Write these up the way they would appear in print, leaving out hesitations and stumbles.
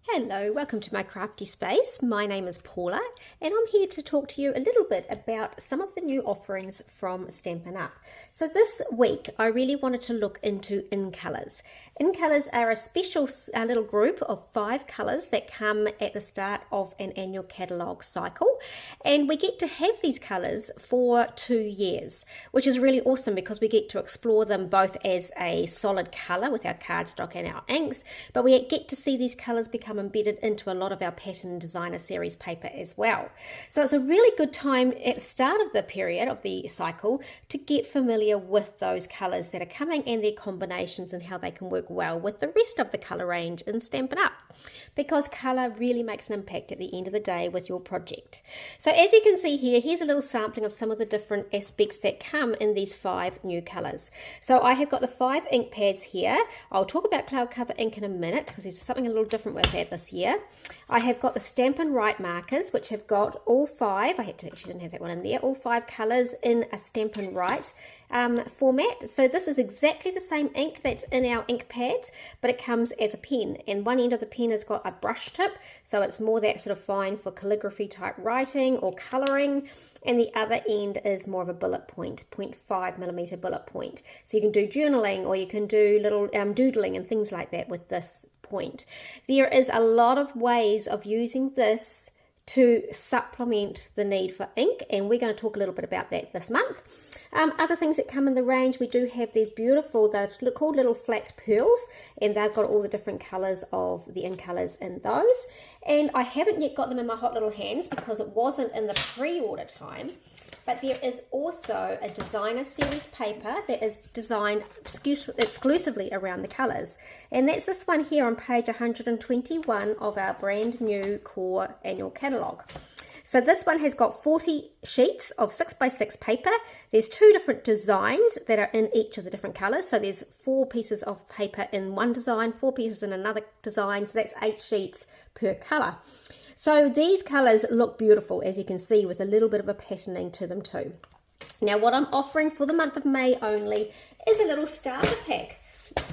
Hello, welcome to my crafty space. My name is Paula and I'm here to talk to you a little bit about some of the new offerings from Stampin' Up. So this week I really wanted to look into in colours. In colours are a special little group of 5 colours that come at the start of an annual catalogue cycle, and we get to have these colours for 2 years, which is really awesome because we get to explore them both as a solid colour with our cardstock and our inks, but we get to see these colours become embedded into a lot of our pattern designer series paper as well. So it's a really good time at the start of the period of the cycle to get familiar with those colours that are coming and their combinations and how they can work well with the rest of the colour range in Stampin' Up, because colour really makes an impact at the end of the day with your project. So as you can see here, here's a little sampling of some of the different aspects that come in these 5 new colours. So I have got the 5 ink pads here. I'll talk about cloud cover ink in a minute because there's something a little different with that this year. I have got the Stampin Write markers, which have got all 5, actually didn't have that one in there, all 5 colours in a Stampin Write format. So this is exactly the same ink that's in our ink pads, but it comes as a pen, and one end of the pen has got a brush tip, so it's more that sort of fine for calligraphy type writing or colouring, and the other end is more of a bullet point, 0.5mm bullet point. So you can do journaling or you can do little doodling and things like that with this point. There is a lot of ways of using this to supplement the need for ink, and we're going to talk a little bit about that this month. Other things that come in the range, we do have these beautiful, they're called little flat pearls, and they've got all the different colours of the ink colours in those. And I haven't yet got them in my hot little hands because it wasn't in the pre-order time. But there is also a designer series paper that is designed exclusively around the colours. And that's this one here on page 121 of our brand new core annual catalogue. So this one has got 40 sheets of 6x6 paper. There's 2 different designs that are in each of the different colours. So there's 4 pieces of paper in one design, 4 pieces in another design. So that's 8 sheets per colour. So these colours look beautiful, as you can see, with a little bit of a patterning to them too. Now what I'm offering for the month of May only is a little starter pack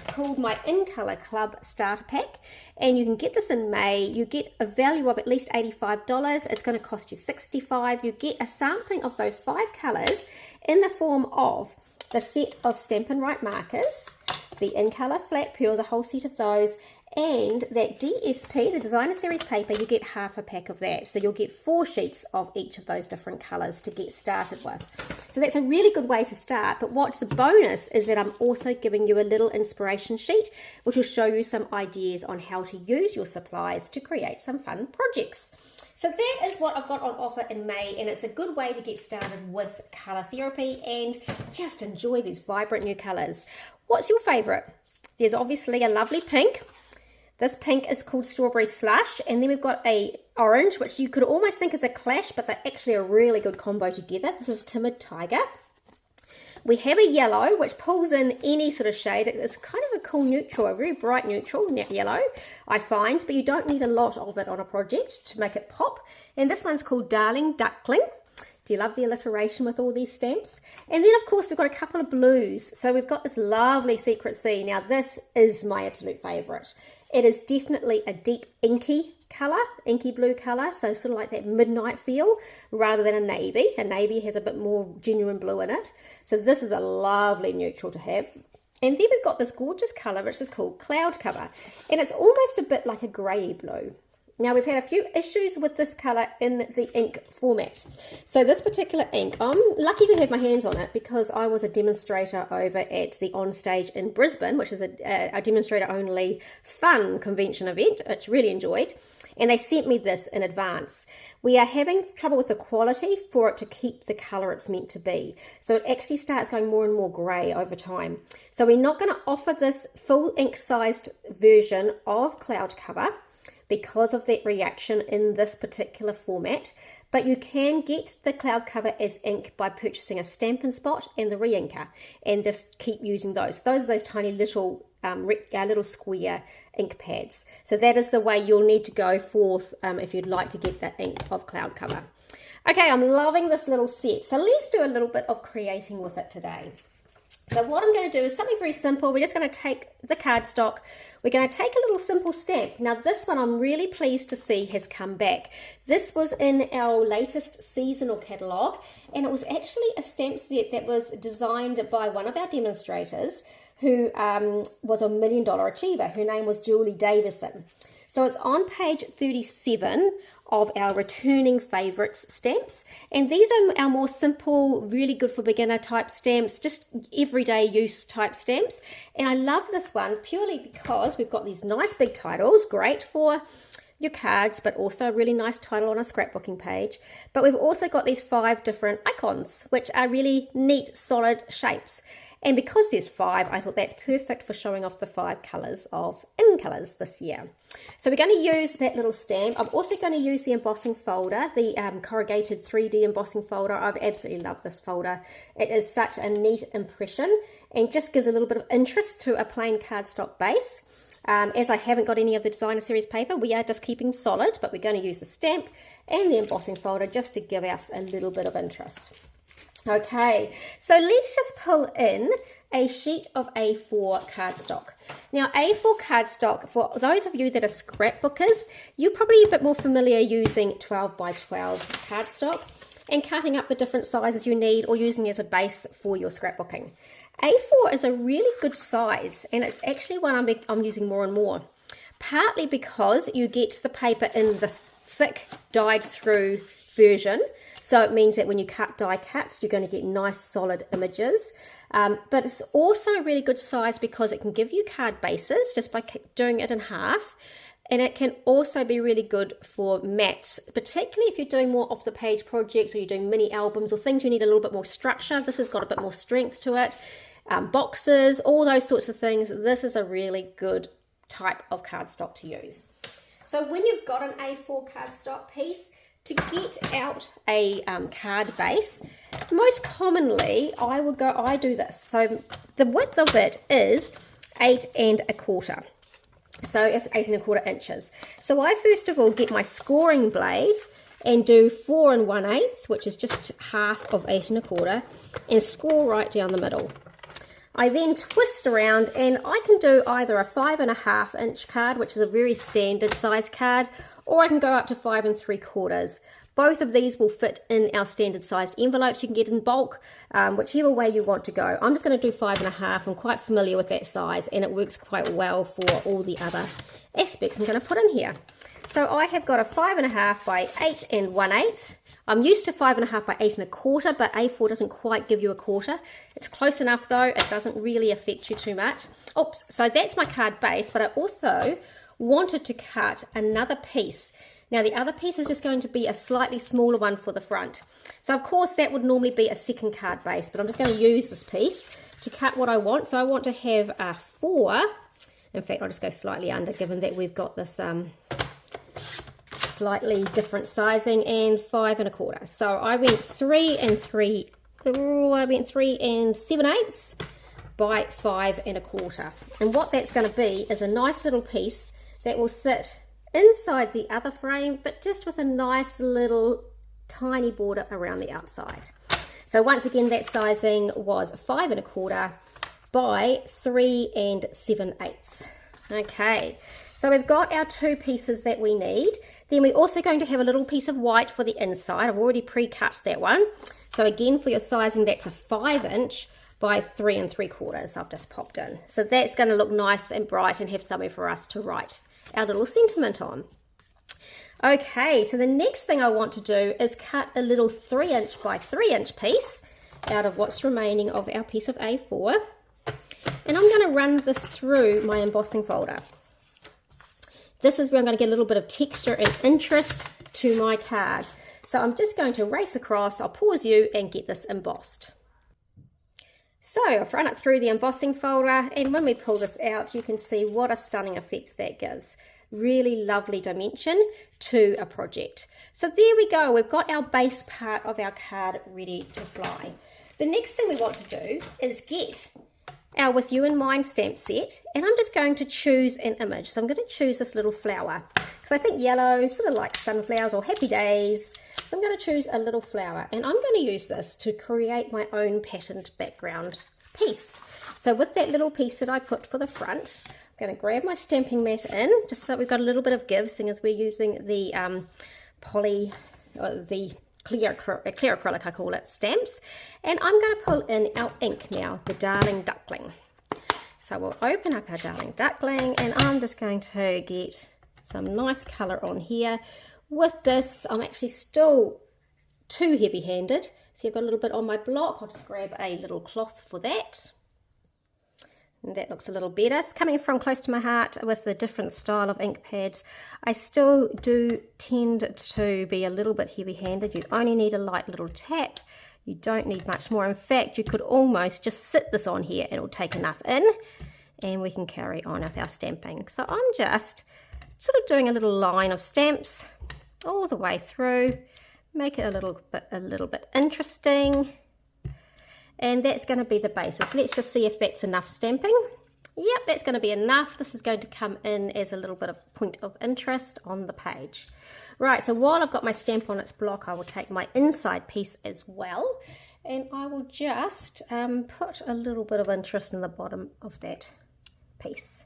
called my In Colour Club Starter Pack, and you can get this in May. You get a value of at least $85. It's going to cost you $65. You get a sampling of those 5 colours in the form of the set of Stampin' Write markers, the In Colour Flat Pearls, a whole set of those, and that DSP, the designer series paper. You get half a pack of that, so you'll get 4 sheets of each of those different colours to get started with. So that's a really good way to start, but what's the bonus is that I'm also giving you a little inspiration sheet which will show you some ideas on how to use your supplies to create some fun projects. So that is what I've got on offer in May, and it's a good way to get started with colour therapy and just enjoy these vibrant new colours. What's your favourite? There's obviously a lovely pink. This pink is called Strawberry Slush, and then we've got a orange, which you could almost think is a clash, but they're actually a really good combo together. This is Timid Tiger. We have a yellow, which pulls in any sort of shade. It's kind of a cool neutral, a very bright neutral yellow, I find, but you don't need a lot of it on a project to make it pop. And this one's called Darling Duckling. Do you love the alliteration with all these stamps? And then, of course, we've got a couple of blues. So we've got this lovely Secret Sea. Now, this is my absolute favourite. It is definitely a deep inky colour, inky blue colour, so sort of like that midnight feel rather than a navy. A navy has a bit more genuine blue in it. So this is a lovely neutral to have. And then we've got this gorgeous colour which is called Cloud Cover, and it's almost a bit like a grey blue. Now, we've had a few issues with this colour in the ink format. So this particular ink, I'm lucky to have my hands on it because I was a demonstrator over at the Onstage in Brisbane, which is a demonstrator-only fun convention event, which I really enjoyed. And they sent me this in advance. We are having trouble with the quality for it to keep the colour it's meant to be. So it actually starts going more and more grey over time. So we're not going to offer this full ink-sized version of Cloud Cover because of that reaction in this particular format, but you can get the cloud cover as ink by purchasing a Stampin' Spot and the re-inker, and just keep using those. Those are those tiny little little square ink pads. So that is the way you'll need to go forth if you'd like to get that ink of cloud cover. Okay, I'm loving this little set, so let's do a little bit of creating with it today. So what I'm going to do is something very simple. We're just going to take the cardstock. We're going to take a little simple stamp. Now this one I'm really pleased to see has come back. This was in our latest seasonal catalogue, and it was actually a stamp set that was designed by one of our demonstrators who was a $1 Million Achiever. Her name was Julie Davison. So it's on page 37 of our returning favourites stamps, and these are our more simple, really good for beginner type stamps, just everyday use type stamps. And I love this one purely because we've got these nice big titles, great for your cards, but also a really nice title on a scrapbooking page. But we've also got these 5 different icons, which are really neat, solid shapes. And because there's 5, I thought that's perfect for showing off the 5 colours of in colours this year. So we're going to use that little stamp. I'm also going to use the embossing folder, the corrugated 3D embossing folder. I've absolutely loved this folder. It is such a neat impression and just gives a little bit of interest to a plain cardstock base. As I haven't got any of the designer series paper, we are just keeping solid, but we're going to use the stamp and the embossing folder just to give us a little bit of interest. Okay, so let's just pull in a sheet of A4 cardstock. Now A4 cardstock, for those of you that are scrapbookers, you're probably a bit more familiar using 12 by 12 cardstock and cutting up the different sizes you need or using it as a base for your scrapbooking. A4 is a really good size, and it's actually one I'm using more and more, partly because you get the paper in the thick dyed through version. So it means that when you cut die cuts, you're going to get nice solid images. But it's also a really good size because it can give you card bases just by doing it in half. And it can also be really good for mats, particularly if you're doing more off the page projects or you're doing mini albums or things you need a little bit more structure. This has got a bit more strength to it. Boxes, all those sorts of things. This is a really good type of cardstock to use. So when you've got an A4 cardstock piece, to get out a card base, most commonly I do this. So the width of it is 8 1/4. So if 8 1/4 inches. So I first of all get my scoring blade and do 4 1/8, which is just half of 8 1/4, and score right down the middle. I then twist around, and I can do either a 5 1/2 inch card, which is a very standard size card, or I can go up to 5 3/4. Both of these will fit in our standard sized envelopes you can get in bulk, whichever way you want to go. I'm just going to do 5 1/2. I'm quite familiar with that size, and it works quite well for all the other aspects I'm going to put in here. So I have got a 5 1/2 by 8 1/8. I'm used to 5 1/2 by 8 1/4, but A4 doesn't quite give you a quarter. It's close enough though, it doesn't really affect you too much. Oops, so that's my card base, but I also wanted to cut another piece. Now the other piece is just going to be a slightly smaller one for the front. So of course that would normally be a second card base, but I'm just going to use this piece to cut what I want. So I want to have a 4. In fact, I'll just go slightly under, given that we've got this slightly different sizing, and 5 1/4. So I went 3 3/7 by 5 1/4. And what that's going to be is a nice little piece that will sit inside the other frame, but just with a nice little tiny border around the outside. So once again, that sizing was 5 1/4 by 3 7/8. Okay, so we've got our 2 pieces that we need. Then we're also going to have a little piece of white for the inside. I've already pre-cut that one. So again, for your sizing, that's a 5 inch by 3 3/4. I've just popped in. So that's going to look nice and bright and have somewhere for us to write our little sentiment on. Okay, so the next thing I want to do is cut a little 3 inch by 3 inch piece out of what's remaining of our piece of A4. And I'm going to run this through my embossing folder. This is where I'm going to get a little bit of texture and interest to my card. So I'm just going to race across, I'll pause you and get this embossed. So I've run it through the embossing folder, and when we pull this out, you can see what a stunning effect that gives. Really lovely dimension to a project. So there we go, we've got our base part of our card ready to fly. The next thing we want to do is get our With You in Mind stamp set, and I'm just going to choose an image. So I'm going to choose this little flower because I think yellow sort of like sunflowers or happy days. So I'm going to choose a little flower, and I'm going to use this to create my own patterned background piece. So with that little piece that I put for the front, I'm going to grab my stamping mat in, just so we've got a little bit of give, seeing as we're using the the clear acrylic, I call it, stamps. And I'm going to pull in our ink now, the Darling Duckling. So we'll open up our Darling Duckling, and I'm just going to get some nice colour on here. With this, I'm actually still too heavy-handed. See, I've got a little bit on my block. I'll just grab a little cloth for that. And that looks a little better. It's coming from close to my heart with the different style of ink pads. I still do tend to be a little bit heavy-handed. You only need a light little tap. You don't need much more. In fact, you could almost just sit this on here and it'll take enough in, and we can carry on with our stamping. So I'm just sort of doing a little line of stamps all the way through. Make it a little bit interesting. And that's going to be the basis. Let's just see if that's enough stamping. Yep, that's going to be enough. This is going to come in as a little bit of point of interest on the page. Right, so while I've got my stamp on its block, I will take my inside piece as well. And I will just put a little bit of interest in the bottom of that piece.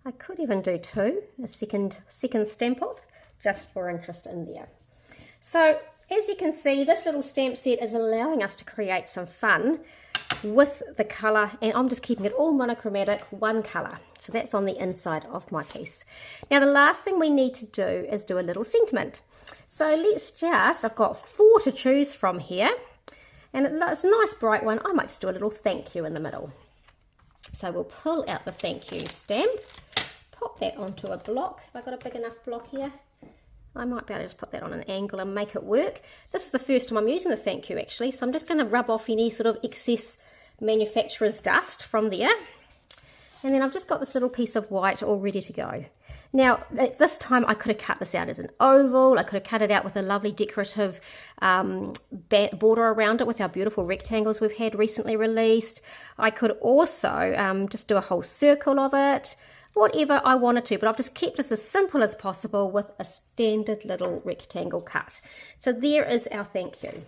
I could even do two, a second stamp off, just for interest in there. So as you can see, this little stamp set is allowing us to create some fun with the colour, and I'm just keeping it all monochromatic, one colour. So that's on the inside of my piece. Now the last thing we need to do is do a little sentiment. So let's just, I've got 4 to choose from here, and it's a nice bright one. I might just do a little thank you in the middle. So we'll pull out the thank you stamp, pop that onto a block. Have I got a big enough block here? I might be able to just put that on an angle and make it work. This is the first time I'm using the thank you actually, so I'm just going to rub off any sort of excess manufacturer's dust from there. And then I've just got this little piece of white all ready to go. Now at this time I could have cut this out as an oval, I could have cut it out with a lovely decorative border around it with our beautiful rectangles we've had recently released. I could also just do a whole circle of it, whatever I wanted to, but I've just kept this as simple as possible with a standard little rectangle cut. So there is our thank you.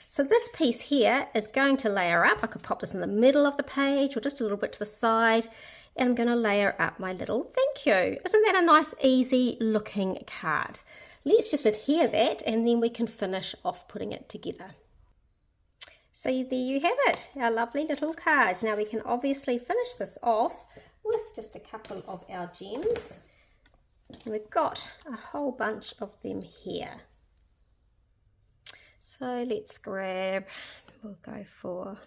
So this piece here is going to layer up. I could pop this in the middle of the page or just a little bit to the side, and I'm going to layer up my little thank you. Isn't that a nice, easy looking card? Let's just adhere that, and then we can finish off putting it together. So there you have it, our lovely little card. Now we can obviously finish this off with just a couple of our gems. And we've got a whole bunch of them here. So let's grab, we'll go for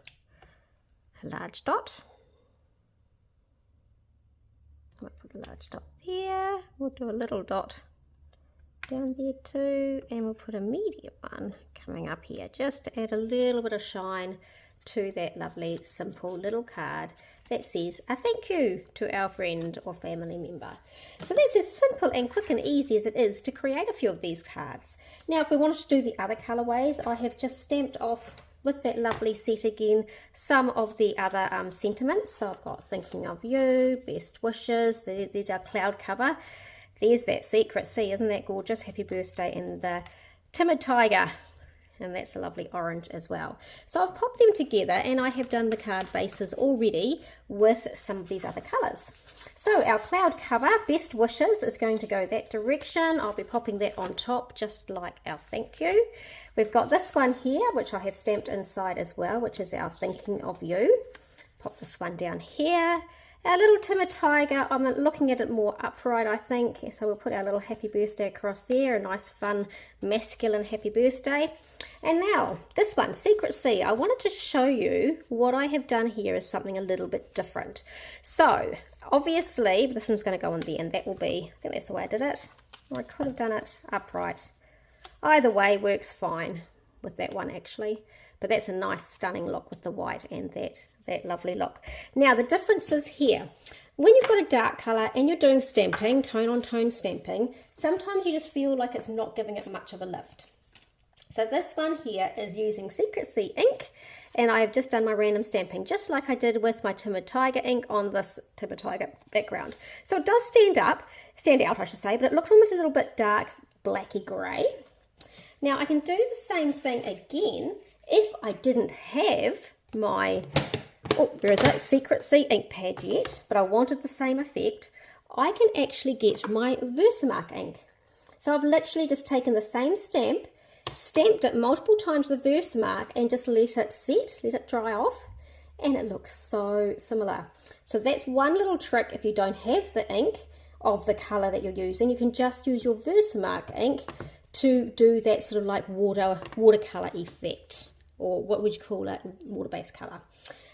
a large dot. I might put the large dot there. We'll do a little dot down there too, and we'll put a medium one coming up here just to add a little bit of shine to that lovely simple little card that says a thank you to our friend or family member. So that's as simple and quick and easy as it is to create a few of these cards. Now if we wanted to do the other colorways, I have just stamped off with that lovely set again some of the other sentiments. So I've got thinking of you, best wishes, there's our cloud cover, there's that secret sea, isn't that gorgeous, happy birthday, and the timid tiger, and that's a lovely orange as well. So I've popped them together, and I have done the card bases already with some of these other colors. So our cloud cover, best wishes, is going to go that direction. I'll be popping that on top just like our thank you. We've got this one here, which I have stamped inside as well, which is our thinking of you. Pop this one down here. Our little timid tiger, I'm looking at it more upright, I think. So we'll put our little happy birthday across there, a nice fun masculine happy birthday. And now this one, Secret Sea, I wanted to show you what I have done here is something a little bit different. So obviously this one's going to go on the end. That will be, I think that's the way I did it. Or I could have done it upright. Either way works fine with that one actually. But that's a nice stunning look with the white and that lovely look. Now the difference is here. When you've got a dark colour and you're doing stamping, tone on tone stamping, sometimes you just feel like it's not giving it much of a lift. So this one here is using Secret Sea ink, and I have just done my random stamping just like I did with my Timid Tiger ink on this Timid Tiger background. So it does stand out I should say, but it looks almost a little bit dark blacky grey. Now I can do the same thing again if I didn't have my oh, there is a Secrecy ink pad yet, but I wanted the same effect. I can actually get my Versamark ink. So I've literally just taken the same stamp, stamped it multiple times with Versamark, and just let it set, let it dry off, and it looks so similar. So that's one little trick. If you don't have the ink of the colour that you're using, you can just use your Versamark ink to do that sort of like watercolour effect, or what would you call it, water-based colour.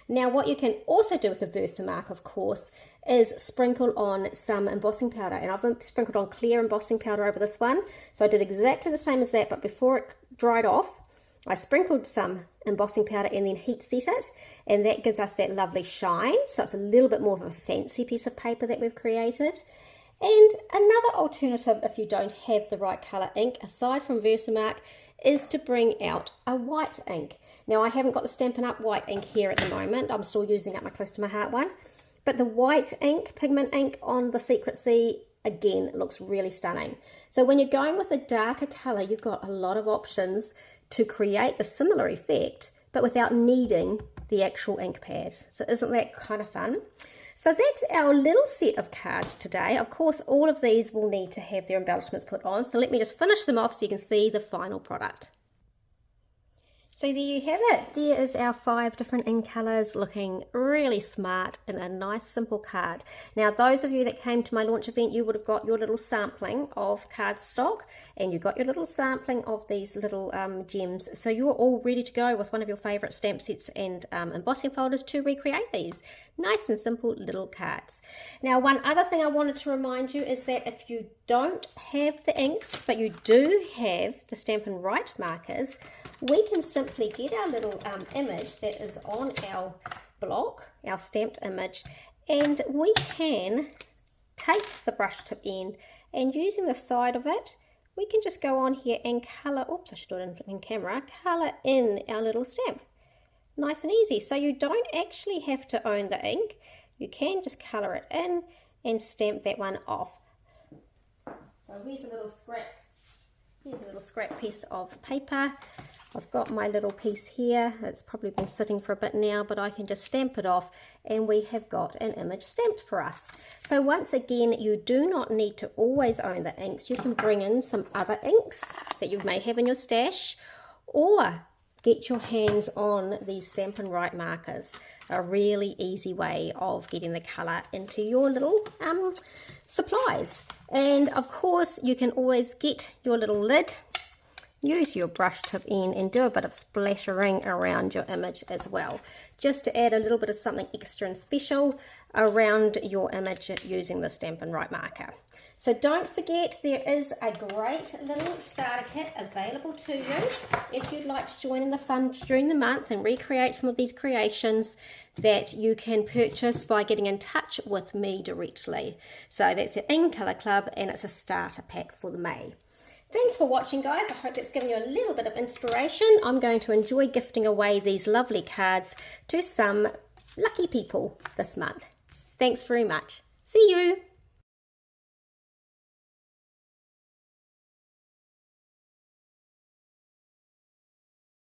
Now what you can also do with the Versamark, of course, is sprinkle on some embossing powder, and I've sprinkled on clear embossing powder over this one. So I did exactly the same as that, but before it dried off, I sprinkled some embossing powder and then heat set it, and that gives us that lovely shine. So it's a little bit more of a fancy piece of paper that we've created. And another alternative, if you don't have the right colour ink, aside from Versamark, is to bring out a white ink. Now I haven't got the Stampin' Up white ink here at the moment. I'm still using up my Close to My Heart one. But the white ink, pigment ink on the Secrecy, again, looks really stunning. So when you're going with a darker colour, you've got a lot of options to create the similar effect, but without needing the actual ink pad. So isn't that kind of fun? So that's our little set of cards today. Of course, all of these will need to have their embellishments put on. So let me just finish them off so you can see the final product. So there you have it. There is our 5 different ink colours looking really smart in a nice simple card. Now those of you that came to my launch event, you would have got your little sampling of cardstock, and you got your little sampling of these little gems. So you're all ready to go with one of your favourite stamp sets and embossing folders to recreate these. Nice and simple little cards. Now one other thing I wanted to remind you is that if you don't have the inks, but you do have the Stampin' Write markers, we can simply get our little image that is on our block, our stamped image, and we can take the brush tip end, and using the side of it, we can just go on here and colour, oops, I should do it in camera, colour in our little stamp. Nice and easy. So you don't actually have to own the ink. You can just colour it in and stamp that one off. So here's a little scrap. Here's a little scrap piece of paper. I've got my little piece here. It's probably been sitting for a bit now, but I can just stamp it off and we have got an image stamped for us. So once again, you do not need to always own the inks. You can bring in some other inks that you may have in your stash, or get your hands on these Stampin' Write markers. A really easy way of getting the colour into your little supplies. And of course, you can always get your little lid, use your brush tip end and do a bit of splattering around your image as well, just to add a little bit of something extra and special around your image using the Stampin' Write marker. So don't forget, there is a great little starter kit available to you if you'd like to join in the fun during the month and recreate some of these creations that you can purchase by getting in touch with me directly. So that's the In Colour Club, and it's a starter pack for the May. Thanks for watching, guys. I hope that's given you a little bit of inspiration. I'm going to enjoy gifting away these lovely cards to some lucky people this month. Thanks very much. See you.